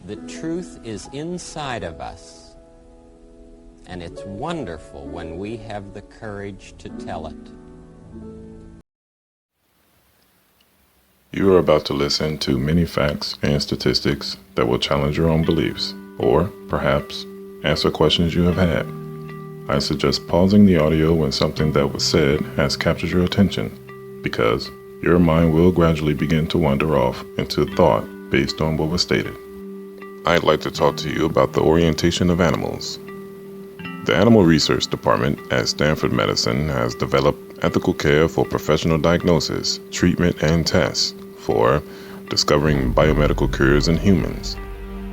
The truth is inside of us, and it's wonderful when we have the courage to tell it. You are about to listen to many facts and statistics that will challenge your own beliefs, or perhaps answer questions you have had. I suggest pausing the audio when something that was said has captured your attention, because your mind will gradually begin to wander off into thought based on what was stated. I'd like to talk to you about the orientation of animals. The Animal Research Department at Stanford Medicine has developed ethical care for professional diagnosis, treatment, and tests for discovering biomedical cures in humans.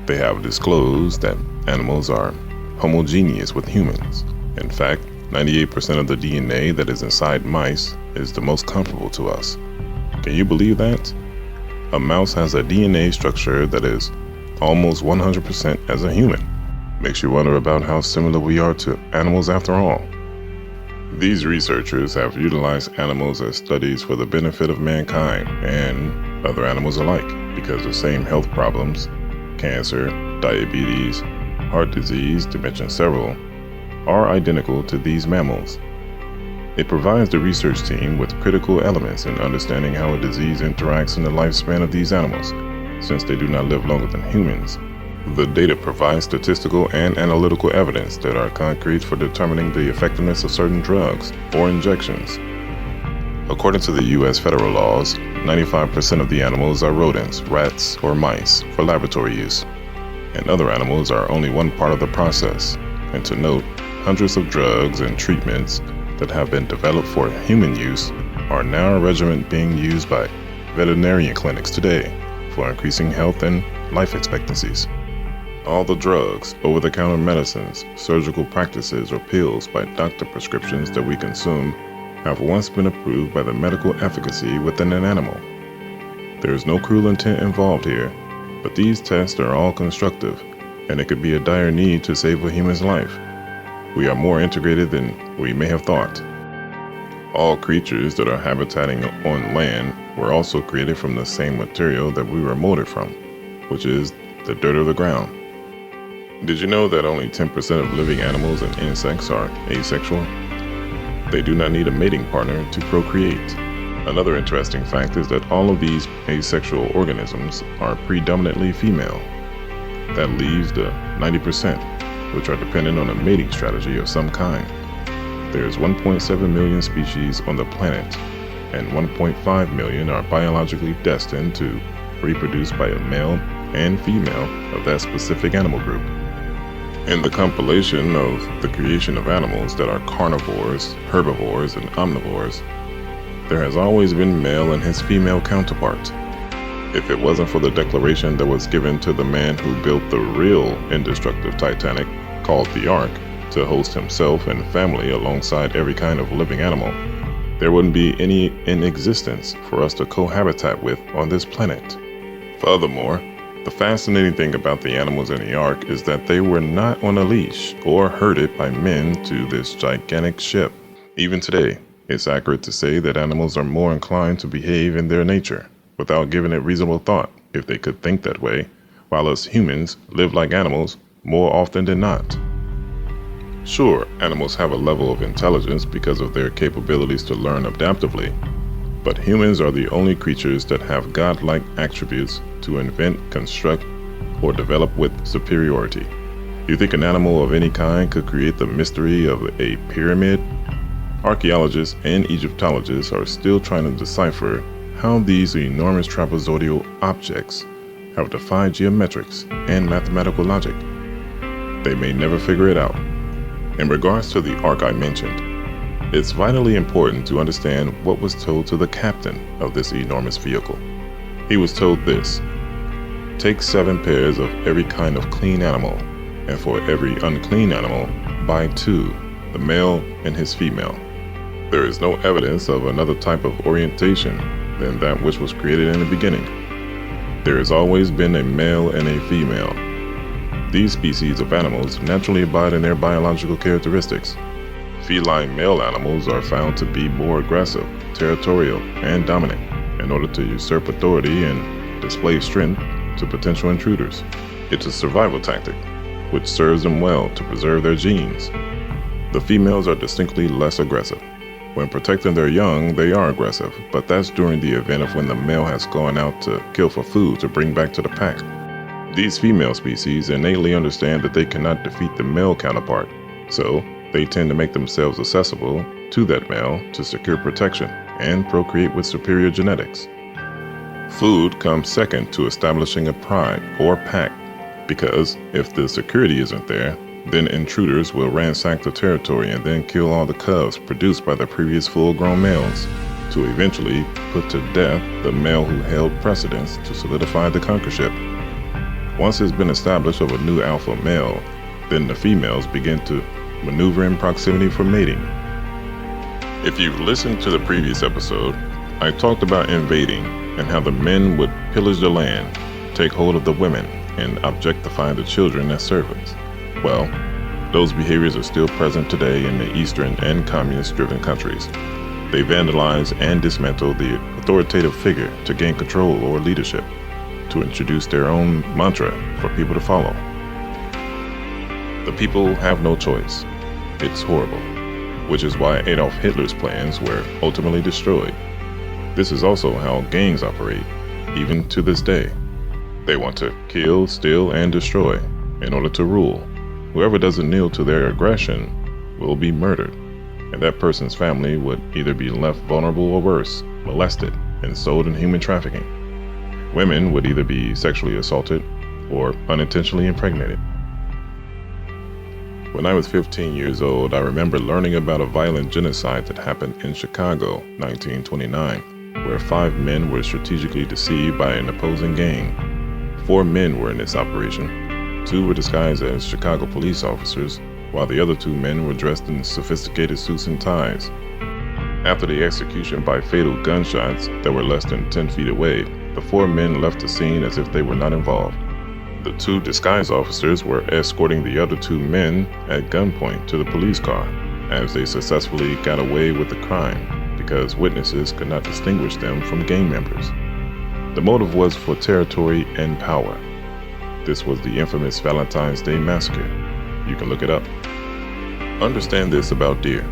They have disclosed that animals are homogeneous with humans. In fact, 98% of the DNA that is inside mice is the most comparable to us. Can you believe that? A mouse has a DNA structure that is almost 100% as a human. Makes you wonder about how similar we are to animals after all. These researchers have utilized animals as studies for the benefit of mankind and other animals alike, because the same health problems, cancer, diabetes, heart disease, to mention several, are identical to these mammals. It provides the research team with critical elements in understanding how a disease interacts in the lifespan of these animals, since they do not live longer than humans. The data provides statistical and analytical evidence that are concrete for determining the effectiveness of certain drugs or injections. According to the U.S. federal laws, 95% of the animals are rodents, rats, or mice for laboratory use, and other animals are only one part of the process. And to note, hundreds of drugs and treatments that have been developed for human use are now a regimen being used by veterinarian clinics today for increasing health and life expectancies. All the drugs, over-the-counter medicines, surgical practices, or pills by doctor prescriptions that we consume have once been approved by the medical efficacy within an animal. There is no cruel intent involved here, but these tests are all constructive, and it could be a dire need to save a human's life. We are more integrated than we may have thought. All creatures that are habitating on land were also created from the same material that we were molded from, which is the dirt of the ground. Did you know that only 10% of living animals and insects are asexual? They do not need a mating partner to procreate. Another interesting fact is that all of these asexual organisms are predominantly female. That leaves the 90%, which are dependent on a mating strategy of some kind. There is 1.7 million species on the planet, and 1.5 million are biologically destined to reproduce by a male and female of that specific animal group. In the compilation of the creation of animals that are carnivores, herbivores, and omnivores, there has always been male and his female counterpart. If it wasn't for the declaration that was given to the man who built the real indestructible Titanic, called the Ark, to host himself and family alongside every kind of living animal, there wouldn't be any in existence for us to cohabitat with on this planet. Furthermore, the fascinating thing about the animals in the Ark is that they were not on a leash or herded by men to this gigantic ship. Even today, it's accurate to say that animals are more inclined to behave in their nature without giving it reasonable thought if they could think that way, while us humans live like animals more often than not. Sure, animals have a level of intelligence because of their capabilities to learn adaptively, but humans are the only creatures that have godlike attributes to invent, construct, or develop with superiority. You think an animal of any kind could create the mystery of a pyramid? Archaeologists and Egyptologists are still trying to decipher how these enormous trapezoidal objects have defied geometrics and mathematical logic. They may never figure it out. In regards to the Ark I mentioned, it's vitally important to understand what was told to the captain of this enormous vehicle. He was told this: take 7 pairs of every kind of clean animal, and for every unclean animal, buy 2, the male and his female. There is no evidence of another type of orientation than that which was created in the beginning. There has always been a male and a female. These species of animals naturally abide in their biological characteristics. Feline male animals are found to be more aggressive, territorial, and dominant in order to usurp authority and display strength to potential intruders. It's a survival tactic, which serves them well to preserve their genes. The females are distinctly less aggressive. When protecting their young, they are aggressive, but that's during the event of when the male has gone out to kill for food to bring back to the pack. These female species innately understand that they cannot defeat the male counterpart, so they tend to make themselves accessible to that male to secure protection and procreate with superior genetics. Food comes second to establishing a pride or pack, because if the security isn't there, then intruders will ransack the territory and then kill all the cubs produced by the previous full-grown males, to eventually put to death the male who held precedence to solidify the conquerorship. Once it's been established of a new alpha male, then the females begin to maneuver in proximity for mating. If you've listened to the previous episode, I talked about invading and how the men would pillage the land, take hold of the women, and objectify the children as servants. Well, those behaviors are still present today in the Eastern and communist-driven countries. They vandalize and dismantle the authoritative figure to gain control or leadership, to introduce their own mantra for people to follow. The people have no choice. It's horrible, which is why Adolf Hitler's plans were ultimately destroyed. This is also how gangs operate, even to this day. They want to kill, steal, and destroy in order to rule. Whoever doesn't kneel to their aggression will be murdered, and that person's family would either be left vulnerable or worse, molested and sold in human trafficking. Women would either be sexually assaulted or unintentionally impregnated. When I was 15 years old, I remember learning about a violent genocide that happened in Chicago, 1929, where 5 men were strategically deceived by an opposing gang. 4 men were in this operation. 2 were disguised as Chicago police officers, while the other 2 men were dressed in sophisticated suits and ties. After the execution by fatal gunshots that were less than 10 feet away, the 4 men left the scene as if they were not involved. The 2 disguised officers were escorting the other 2 men at gunpoint to the police car, as they successfully got away with the crime because witnesses could not distinguish them from gang members. The motive was for territory and power. This was the infamous Valentine's Day Massacre. You can look it up. Understand this about deer.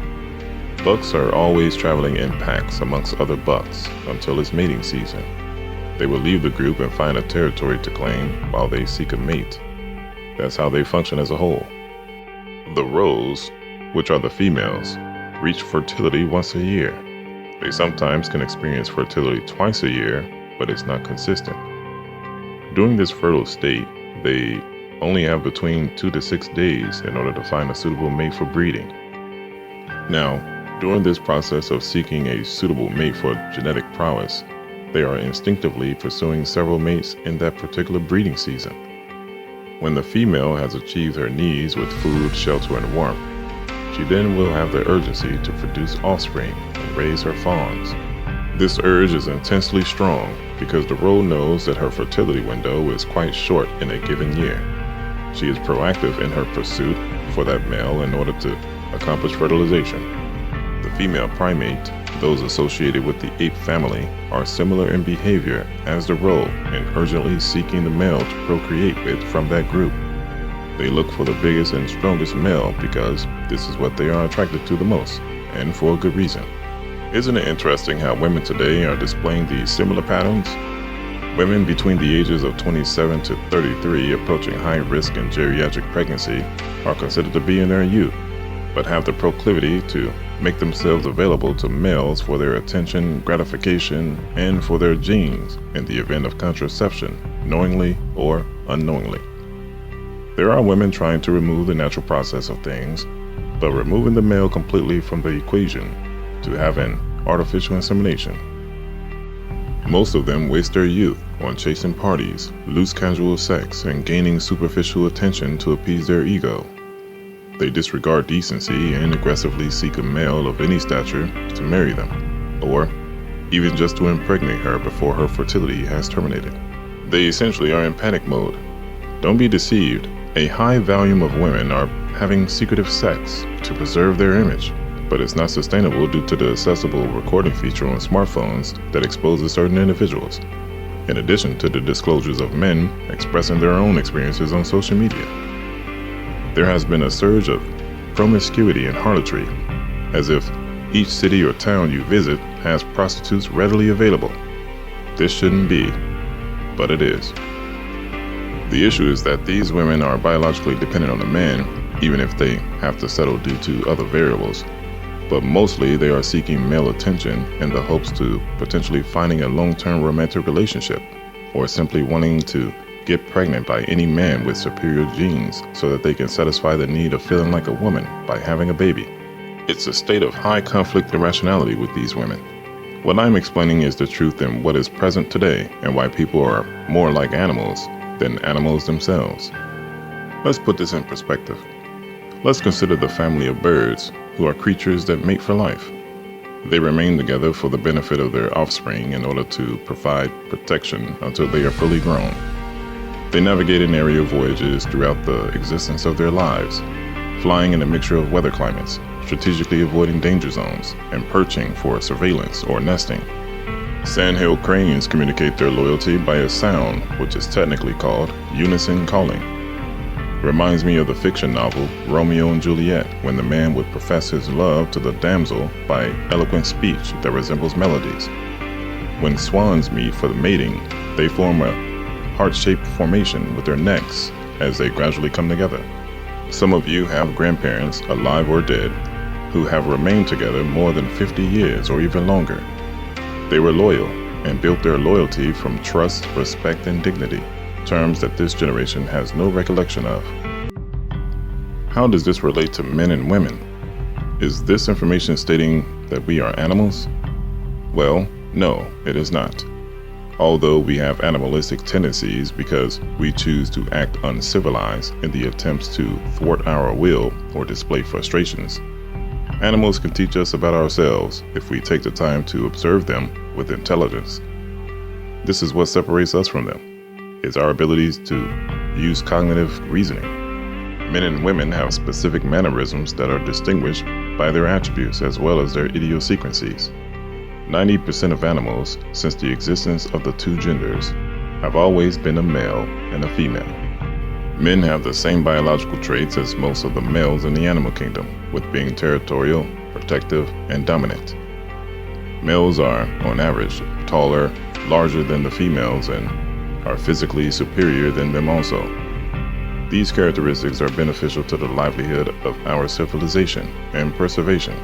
Bucks are always traveling in packs amongst other bucks until it's mating season. They will leave the group and find a territory to claim while they seek a mate. That's how they function as a whole. The roes, which are the females, reach fertility once a year. They sometimes can experience fertility twice a year, but it's not consistent. During this fertile state, they only have between 2 to 6 days in order to find a suitable mate for breeding. Now, during this process of seeking a suitable mate for genetic prowess, they are instinctively pursuing several mates in that particular breeding season. When the female has achieved her needs with food, shelter, and warmth, she then will have the urgency to produce offspring and raise her fawns. This urge is intensely strong because the roe knows that her fertility window is quite short in a given year. She is proactive in her pursuit for that male in order to accomplish fertilization. The female primate, those associated with the ape family, are similar in behavior as the roe in urgently seeking the male to procreate with from that group. They look for the biggest and strongest male because this is what they are attracted to the most, and for a good reason. Isn't it interesting how women today are displaying these similar patterns? Women between the ages of 27 to 33 approaching high risk in geriatric pregnancy are considered to be in their youth, but have the proclivity to make themselves available to males for their attention, gratification, and for their genes in the event of contraception, knowingly or unknowingly. There are women trying to remove the natural process of things, but removing the male completely from the equation to have an artificial insemination. Most of them waste their youth on chasing parties, loose casual sex, and gaining superficial attention to appease their ego. They disregard decency and aggressively seek a male of any stature to marry them, or even just to impregnate her before her fertility has terminated. They essentially are in panic mode. Don't be deceived. A high volume of women are having secretive sex to preserve their image, but it's not sustainable due to the accessible recording feature on smartphones that exposes certain individuals. in addition to the disclosures of men expressing their own experiences on social media. There has been a surge of promiscuity and harlotry, as if each city or town you visit has prostitutes readily available. This shouldn't be, but it is. The issue is that these women are biologically dependent on the man, even if they have to settle due to other variables. But mostly they are seeking male attention in the hopes to potentially finding a long-term romantic relationship, or simply wanting to get pregnant by any man with superior genes so that they can satisfy the need of feeling like a woman by having a baby. It's a state of high conflict irrationality with these women. What I'm explaining is the truth in what is present today and why people are more like animals than animals themselves. Let's put this in perspective. Let's consider the family of birds, who are creatures that mate for life. They remain together for the benefit of their offspring in order to provide protection until they are fully grown. They navigate in aerial voyages throughout the existence of their lives, flying in a mixture of weather climates, strategically avoiding danger zones, and perching for surveillance or nesting. Sandhill cranes communicate their loyalty by a sound which is technically called unison calling. Reminds me of the fiction novel Romeo and Juliet, when the man would profess his love to the damsel by eloquent speech that resembles melodies. When swans meet for the mating, they form a heart-shaped formation with their necks as they gradually come together. Some of you have grandparents, alive or dead, who have remained together more than 50 years or even longer. They were loyal and built their loyalty from trust, respect, and dignity, terms that this generation has no recollection of. How does this relate to men and women? Is this information stating that we are animals? Well, no, it is not. Although we have animalistic tendencies because we choose to act uncivilized in the attempts to thwart our will or display frustrations, animals can teach us about ourselves if we take the time to observe them with intelligence. This is what separates us from them, is our abilities to use cognitive reasoning. Men and women have specific mannerisms that are distinguished by their attributes as well as their idiosyncrasies. 90% of animals, since the existence of the two genders, have always been a male and a female. Men have the same biological traits as most of the males in the animal kingdom, with being territorial, protective, and dominant. Males are, on average, taller, larger than the females, and are physically superior than them also. These characteristics are beneficial to the livelihood of our civilization and preservation.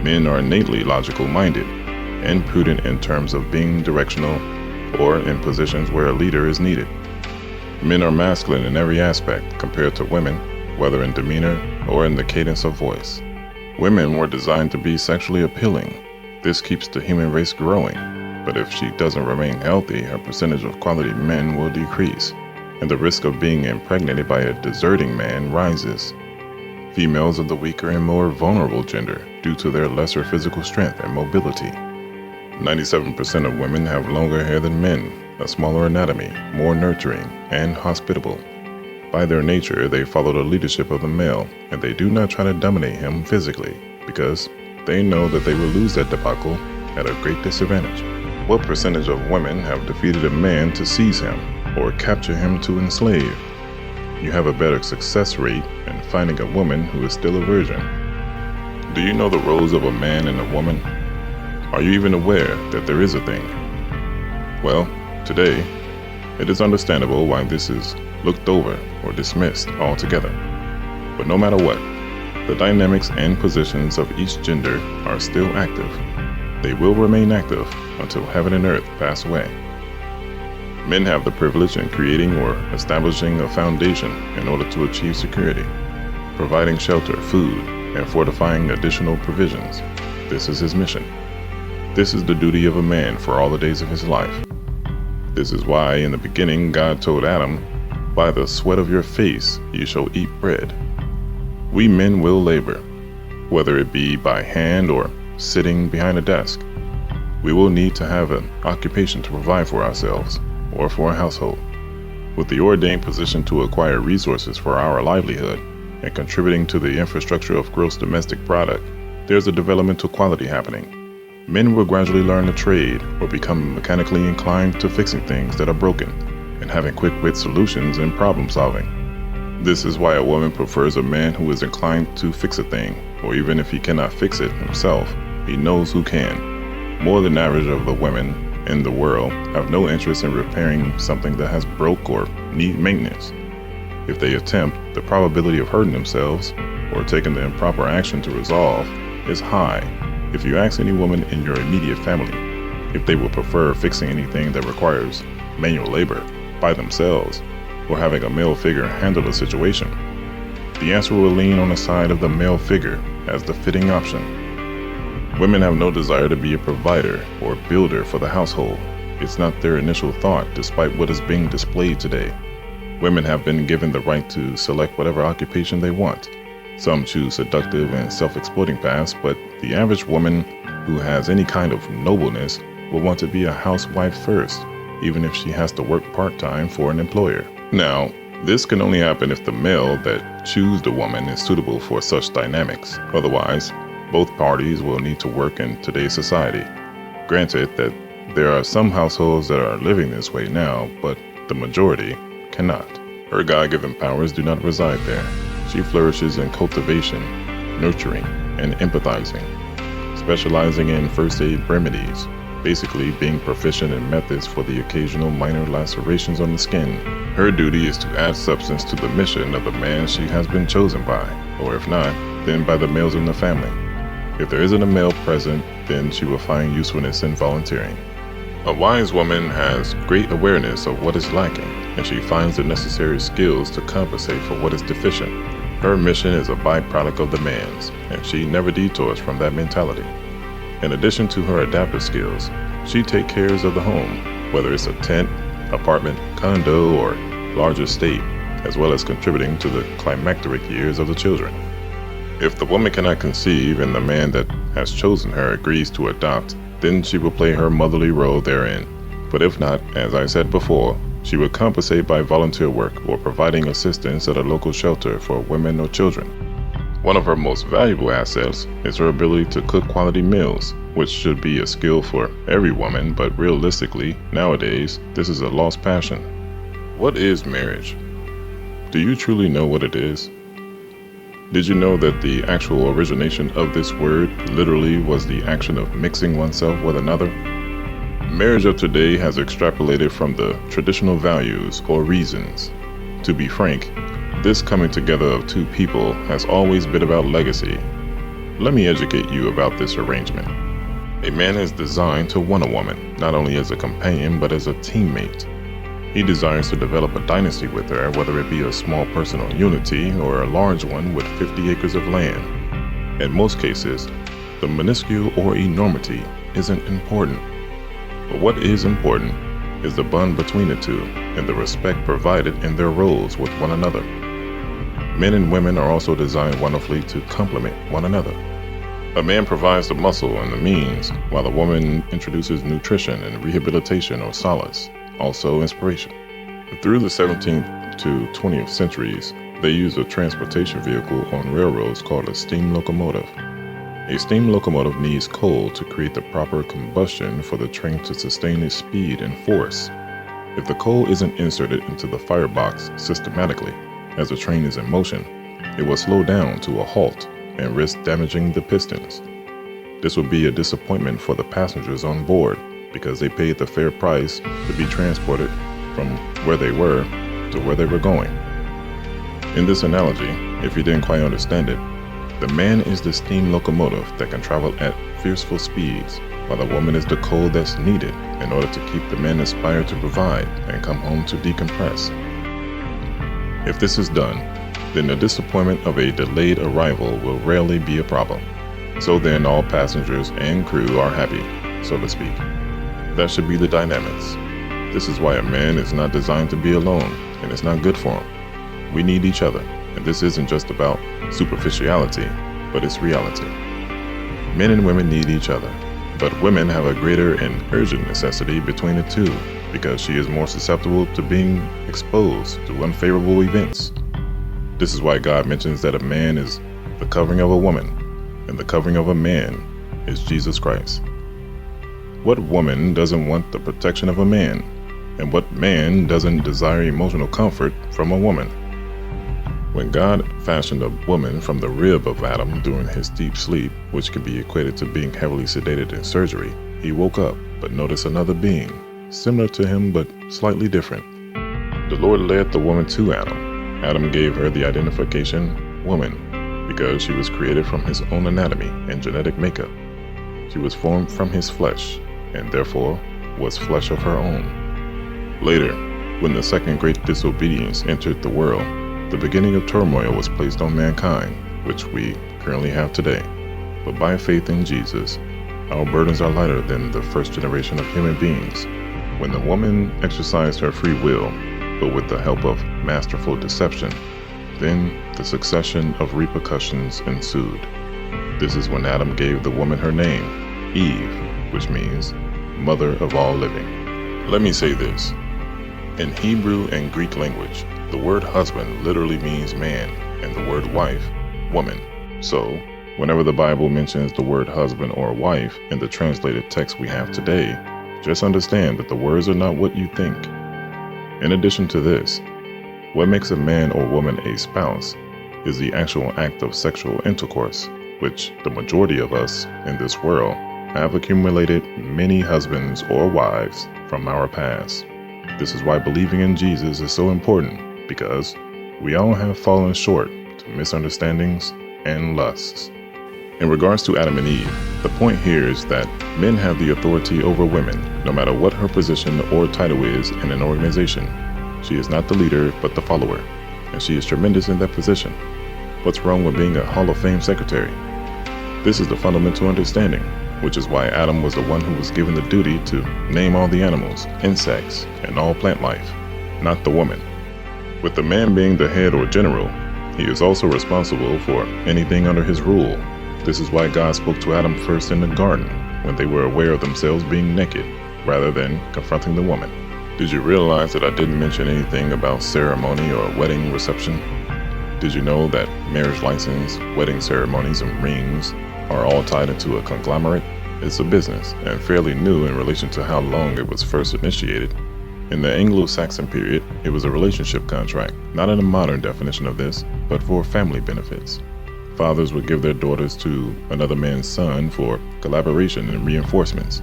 Men are innately logical-minded and prudent in terms of being directional or in positions where a leader is needed. Men are masculine in every aspect compared to women, whether in demeanor or in the cadence of voice. Women were designed to be sexually appealing. This keeps the human race growing, but if she doesn't remain healthy, her percentage of quality men will decrease, and the risk of being impregnated by a deserting man rises. Females are the weaker and more vulnerable gender due to their lesser physical strength and mobility. 97% of women have longer hair than men, a smaller anatomy, more nurturing, and hospitable. By their nature, they follow the leadership of the male, and they do not try to dominate him physically, because they know that they will lose that debacle at a great disadvantage. What percentage of women have defeated a man to seize him, or capture him to enslave? You have a better success rate in finding a woman who is still a virgin. Do you know the roles of a man and a woman? Are you even aware that there is a thing? Well, today, it is understandable why this is looked over or dismissed altogether. But no matter what, the dynamics and positions of each gender are still active. They will remain active until heaven and earth pass away. Men have the privilege in creating or establishing a foundation in order to achieve security, providing shelter, food, and fortifying additional provisions. This is his mission. This is the duty of a man for all the days of his life. This is why in the beginning God told Adam, "By the sweat of your face you shall eat bread." We men will labor, whether it be by hand or sitting behind a desk. We will need to have an occupation to provide for ourselves or for a household. With the ordained position to acquire resources for our livelihood and contributing to the infrastructure of gross domestic product, there's a developmental quality happening. Men will gradually learn a trade or become mechanically inclined to fixing things that are broken and having quick-wit solutions in problem solving. This is why a woman prefers a man who is inclined to fix a thing, or even if he cannot fix it himself, he knows who can. More than average of the women in the world have no interest in repairing something that has broke or need maintenance. If they attempt, the probability of hurting themselves or taking the improper action to resolve is high. If you ask any woman in your immediate family if they would prefer fixing anything that requires manual labor by themselves or having a male figure handle the situation, the answer will lean on the side of the male figure as the fitting option. Women have no desire to be a provider or builder for the household. It's not their initial thought, despite what is being displayed today. Women have been given the right to select whatever occupation they want. Some choose seductive and self-exploiting paths, but the average woman who has any kind of nobleness will want to be a housewife first, even if she has to work part-time for an employer. Now, this can only happen if the male that chooses the woman is suitable for such dynamics. Otherwise, both parties will need to work in today's society. Granted that there are some households that are living this way now, but the majority cannot. Her God-given powers do not reside there. She flourishes in cultivation, nurturing, and empathizing, specializing in first aid remedies, basically being proficient in methods for the occasional minor lacerations on the skin. Her duty is to add substance to the mission of the man she has been chosen by, or if not, then by the males in the family. If there isn't a male present, then she will find usefulness in volunteering. A wise woman has great awareness of what is lacking, and she finds the necessary skills to compensate for what is deficient. Her mission is a byproduct of the man's, and she never detours from that mentality. In addition to her adaptive skills, she takes care of the home, whether it's a tent, apartment, condo, or large estate, as well as contributing to the climacteric years of the children. If the woman cannot conceive and the man that has chosen her agrees to adopt, then she will play her motherly role therein. But if not, as I said before, she will compensate by volunteer work or providing assistance at a local shelter for women or children. One of her most valuable assets is her ability to cook quality meals, which should be a skill for every woman, but realistically, nowadays, this is a lost passion. What is marriage? Do you truly know what it is? Did you know that the actual origination of this word literally was the action of mixing oneself with another? Marriage of today has extrapolated from the traditional values or reasons. To be frank, this coming together of two people has always been about legacy. Let me educate you about this arrangement. A man is designed to want a woman, not only as a companion but as a teammate. He desires to develop a dynasty with her, whether it be a small personal unity or a large one with 50 acres of land. In most cases, the minuscule or enormity isn't important. But what is important is the bond between the two and the respect provided in their roles with one another. Men and women are also designed wonderfully to complement one another. A man provides the muscle and the means, while the woman introduces nutrition and rehabilitation or solace. Also inspiration. Through the 17th to 20th centuries, they used a transportation vehicle on railroads called a steam locomotive. A steam locomotive needs coal to create the proper combustion for the train to sustain its speed and force. If the coal isn't inserted into the firebox systematically as the train is in motion, it will slow down to a halt and risk damaging the pistons. This would be a disappointment for the passengers on board, because they paid the fair price to be transported from where they were to where they were going. In this analogy, if you didn't quite understand it, the man is the steam locomotive that can travel at fearful speeds, while the woman is the coal that's needed in order to keep the man inspired to provide and come home to decompress. If this is done, then the disappointment of a delayed arrival will rarely be a problem. So then all passengers and crew are happy, so to speak. That should be the dynamics. This is why a man is not designed to be alone, and it's not good for him. We need each other, and this isn't just about superficiality, but it's reality. Men and women need each other, but women have a greater and urgent necessity between the two, because she is more susceptible to being exposed to unfavorable events. This is why God mentions that a man is the covering of a woman, and the covering of a man is Jesus Christ. What woman doesn't want the protection of a man? And what man doesn't desire emotional comfort from a woman? When God fashioned a woman from the rib of Adam during his deep sleep, which can be equated to being heavily sedated in surgery, he woke up but noticed another being, similar to him but slightly different. The Lord led the woman to Adam. Adam gave her the identification woman because she was created from his own anatomy and genetic makeup. She was formed from his flesh and therefore was flesh of her own. Later, when the second great disobedience entered the world, the beginning of turmoil was placed on mankind, which we currently have today. But by faith in Jesus, our burdens are lighter than the first generation of human beings. When the woman exercised her free will, but with the help of masterful deception, then the succession of repercussions ensued. This is when Adam gave the woman her name, Eve, which means mother of all living. Let me say this. In Hebrew and Greek language, the word husband literally means man, and the word wife, woman. So, whenever the Bible mentions the word husband or wife in the translated text we have today, just understand that the words are not what you think. In addition to this, what makes a man or woman a spouse is the actual act of sexual intercourse, which the majority of us in this world have accumulated many husbands or wives from our past. This is why believing in Jesus is so important, because we all have fallen short to misunderstandings and lusts. In regards to Adam and Eve, the point here is that men have the authority over women, no matter what her position or title is in an organization. She is not the leader, but the follower, and she is tremendous in that position. What's wrong with being a Hall of Fame secretary? This is the fundamental understanding, which is why Adam was the one who was given the duty to name all the animals, insects, and all plant life, not the woman. With the man being the head or general, he is also responsible for anything under his rule. This is why God spoke to Adam first in the garden, when they were aware of themselves being naked, rather than confronting the woman. Did you realize that I didn't mention anything about ceremony or wedding reception? Did you know that marriage license, wedding ceremonies, and rings are all tied into a conglomerate? It's a business, and fairly new in relation to how long it was first initiated. In the Anglo-Saxon period, it was a relationship contract, not in a modern definition of this, but for family benefits. Fathers would give their daughters to another man's son for collaboration and reinforcements.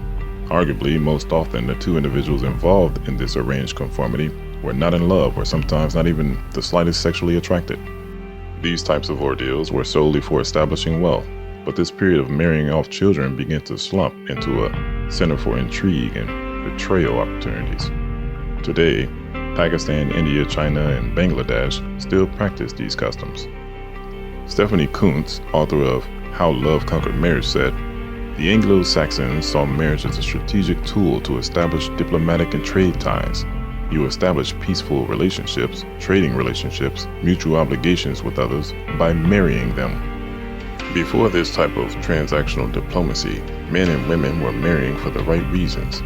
Arguably, most often, the two individuals involved in this arranged conformity were not in love or sometimes not even the slightest sexually attracted. These types of ordeals were solely for establishing wealth, but this period of marrying off children began to slump into a center for intrigue and betrayal opportunities. Today, Pakistan, India, China, and Bangladesh still practice these customs. Stephanie Kuntz, author of How Love Conquered Marriage, said, "The Anglo-Saxons saw marriage as a strategic tool to establish diplomatic and trade ties. You establish peaceful relationships, trading relationships, mutual obligations with others by marrying them." Before this type of transactional diplomacy, men and women were marrying for the right reasons,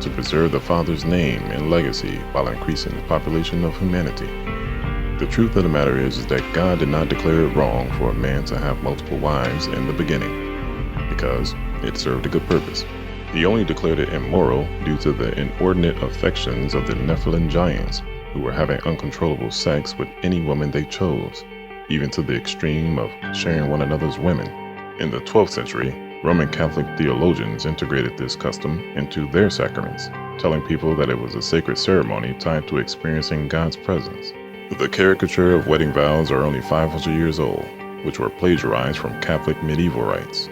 to preserve the father's name and legacy while increasing the population of humanity. The truth of the matter is that God did not declare it wrong for a man to have multiple wives in the beginning, because it served a good purpose. He only declared it immoral due to the inordinate affections of the Nephilim giants, who were having uncontrollable sex with any woman they chose, even to the extreme of sharing one another's women. In the 12th century, Roman Catholic theologians integrated this custom into their sacraments, telling people that it was a sacred ceremony tied to experiencing God's presence. The caricature of wedding vows are only 500 years old, which were plagiarized from Catholic medieval rites.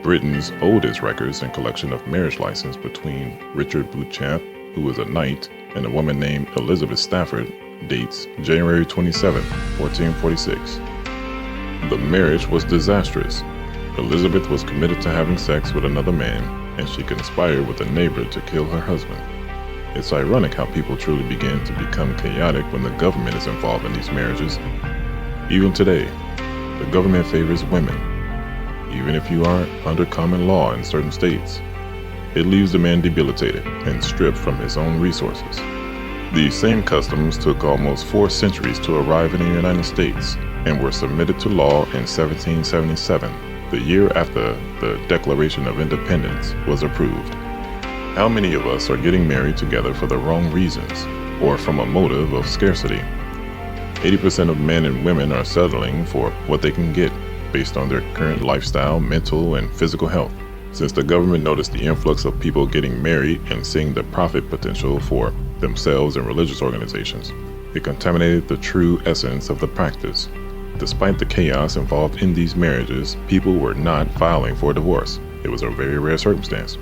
Britain's oldest records and collection of marriage license between Richard Beauchamp, who was a knight, and a woman named Elizabeth Stafford dates January 27, 1446. The marriage was disastrous. Elizabeth was committed to having sex with another man, and she conspired with a neighbor to kill her husband. It's ironic how people truly begin to become chaotic when the government is involved in these marriages. Even today, the government favors women, even if you are under common law in certain states. It leaves the man debilitated and stripped from his own resources. These same customs took almost 4 centuries to arrive in the United States and were submitted to law in 1777, the year after the Declaration of Independence was approved. How many of us are getting married together for the wrong reasons, or from a motive of scarcity? 80% of men and women are settling for what they can get based on their current lifestyle, mental, and physical health. Since the government noticed the influx of people getting married and seeing the profit potential for themselves and religious organizations, it contaminated the true essence of the practice. Despite the chaos involved in these marriages, people were not filing for divorce. It was a very rare circumstance.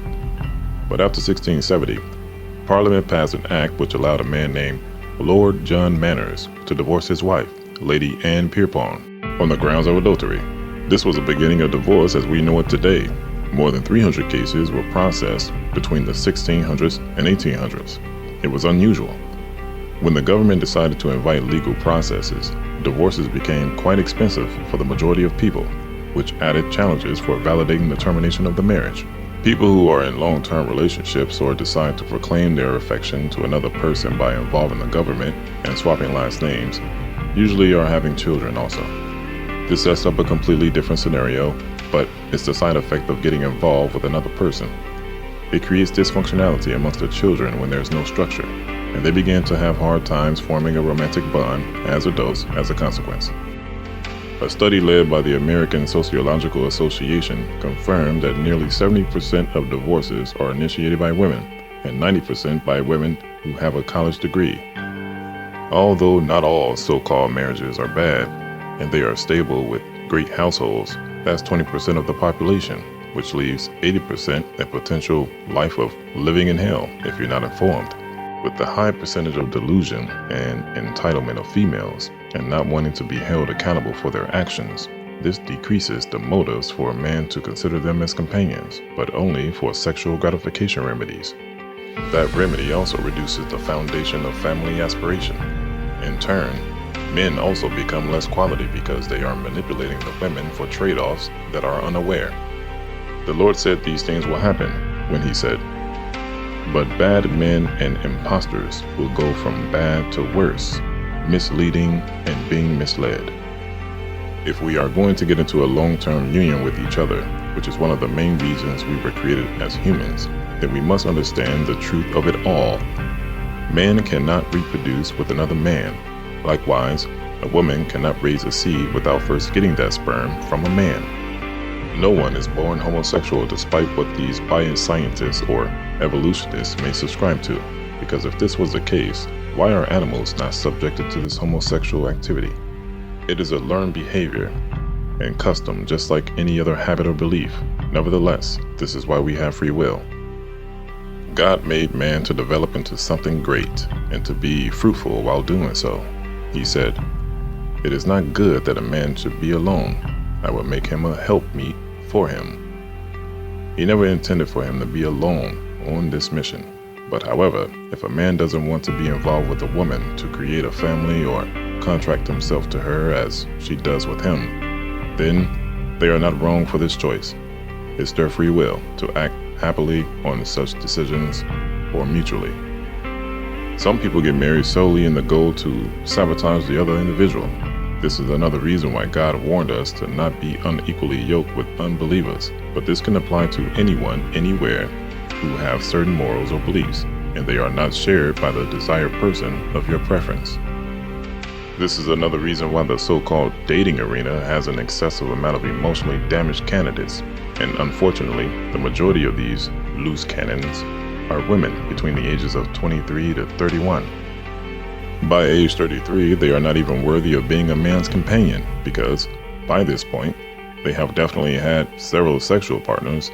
But after 1670, Parliament passed an act which allowed a man named Lord John Manners to divorce his wife, Lady Anne Pierpont, on the grounds of adultery. This was the beginning of divorce as we know it today. More than 300 cases were processed between the 1600s and 1800s. It was unusual. When the government decided to invite legal processes, divorces became quite expensive for the majority of people, which added challenges for validating the termination of the marriage. People who are in long-term relationships or decide to proclaim their affection to another person by involving the government and swapping last names usually are having children also. This sets up a completely different scenario, but it's the side effect of getting involved with another person. It creates dysfunctionality amongst the children when there's no structure, and they begin to have hard times forming a romantic bond as adults as a consequence. A study led by the American Sociological Association confirmed that nearly 70% of divorces are initiated by women, and 90% by women who have a college degree. Although not all so-called marriages are bad, and they are stable with great households, that's 20% of the population, which leaves 80% a potential life of living in hell if you're not informed. With the high percentage of delusion and entitlement of females and not wanting to be held accountable for their actions, this decreases the motives for a man to consider them as companions, but only for sexual gratification remedies. That remedy also reduces the foundation of family aspiration. In turn, men also become less quality because they are manipulating the women for trade-offs that are unaware. The Lord said these things will happen when He said, "But bad men and impostors will go from bad to worse, misleading and being misled." If we are going to get into a long-term union with each other, which is one of the main reasons we were created as humans, then we must understand the truth of it all. Man cannot reproduce with another man. Likewise, a woman cannot raise a seed without first getting that sperm from a man. No one is born homosexual despite what these pious scientists or evolutionists may subscribe to, because if this was the case, why are animals not subjected to this homosexual activity? It is a learned behavior and custom just like any other habit or belief. Nevertheless, this is why we have free will. God made man to develop into something great and to be fruitful while doing so. He said, "It is not good that a man should be alone. I will make him a helpmeet for him." He never intended for him to be alone on this mission. But however, if a man doesn't want to be involved with a woman to create a family or contract himself to her as she does with him, then they are not wrong for this choice. It's their free will to act happily on such decisions or mutually. Some people get married solely in the goal to sabotage the other individual. This is another reason why God warned us to not be unequally yoked with unbelievers, but this can apply to anyone, anywhere, who have certain morals or beliefs, and they are not shared by the desired person of your preference. This is another reason why the so-called dating arena has an excessive amount of emotionally damaged candidates, and unfortunately, the majority of these loose cannons are women between the ages of 23 to 31. By age 33, they are not even worthy of being a man's companion because, by this point, they have definitely had several sexual partners,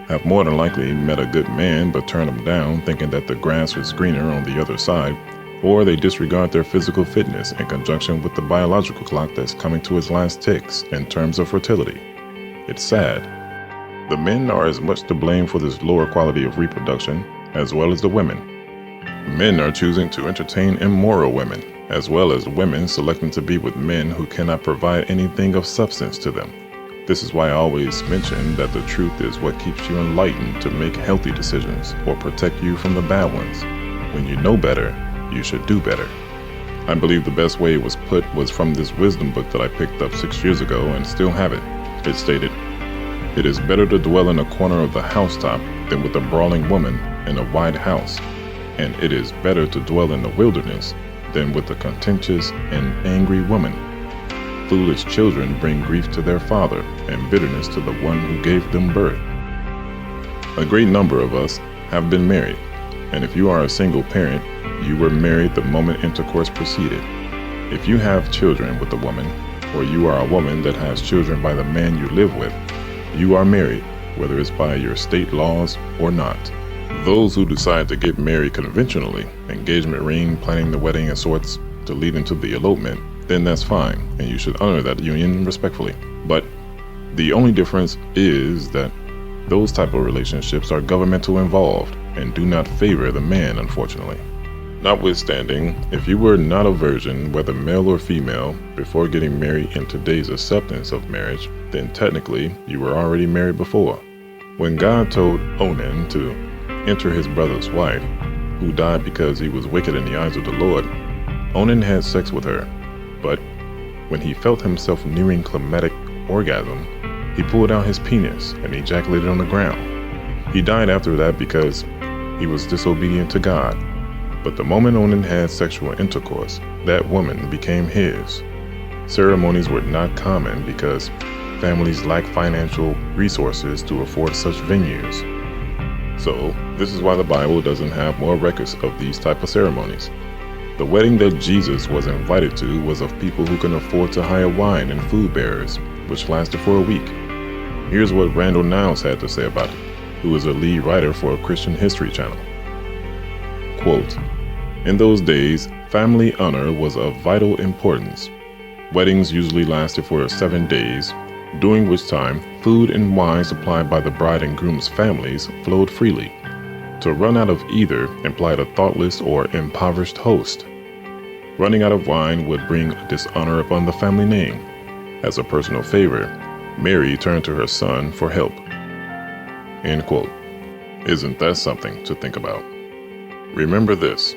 have more than likely met a good man but turned him down thinking that the grass was greener on the other side, or they disregard their physical fitness in conjunction with the biological clock that's coming to its last ticks in terms of fertility. It's sad. The men are as much to blame for this lower quality of reproduction as well as the women. Men are choosing to entertain immoral women, as well as women selecting to be with men who cannot provide anything of substance to them. This is why I always mention that the truth is what keeps you enlightened to make healthy decisions or protect you from the bad ones. When you know better, you should do better. I believe the best way it was put was from this wisdom book that I picked up 6 years ago and still have it. It stated, "It is better to dwell in a corner of the housetop than with a brawling woman in a wide house, and it is better to dwell in the wilderness than with a contentious and angry woman. Foolish children bring grief to their father, and bitterness to the one who gave them birth. A great number of us have been married, and if you are a single parent, you were married the moment intercourse proceeded. If you have children with a woman, or you are a woman that has children by the man you live with, you are married, whether it's by your state laws or not. Those who decide to get married conventionally, engagement ring, planning the wedding and sorts to lead into the elopement, then that's fine, and you should honor that union respectfully. But the only difference is that those type of relationships are governmental involved and do not favor the man, unfortunately. Notwithstanding, if you were not a virgin, whether male or female, before getting married in today's acceptance of marriage, then technically you were already married before. When God told Onan to enter his brother's wife, who died because he was wicked in the eyes of the Lord, Onan had sex with her, but when he felt himself nearing climatic orgasm, he pulled out his penis and ejaculated on the ground. He died after that because he was disobedient to God. But the moment Onan had sexual intercourse, that woman became his. Ceremonies were not common because families lack financial resources to afford such venues. So, this is why the Bible doesn't have more records of these type of ceremonies. The wedding that Jesus was invited to was of people who can afford to hire wine and food bearers, which lasted for a week. Here's what Randall Niles had to say about it, who is a lead writer for a Christian History channel. Quote, "In those days, family honor was of vital importance. Weddings usually lasted for 7 days, during which time food and wine supplied by the bride and groom's families flowed freely. To run out of either implied a thoughtless or impoverished host. Running out of wine would bring dishonor upon the family name. As a personal favor, Mary turned to her son for help." End quote. Isn't that something to think about? Remember this: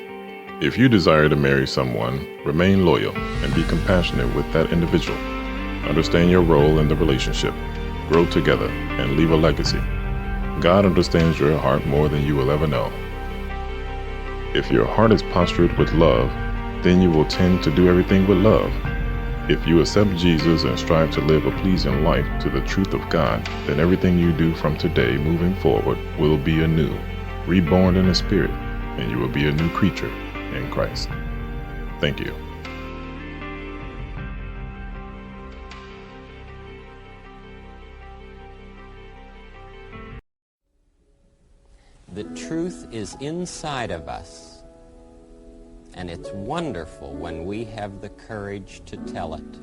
if you desire to marry someone, remain loyal and be compassionate with that individual. Understand your role in the relationship, grow together, and leave a legacy. God understands your heart more than you will ever know. If your heart is postured with love, then you will tend to do everything with love. If you accept Jesus and strive to live a pleasing life to the truth of God, then everything you do from today moving forward will be anew, reborn in the Spirit, and you will be a new creature in Christ. Thank you. The truth is inside of us, and it's wonderful when we have the courage to tell it.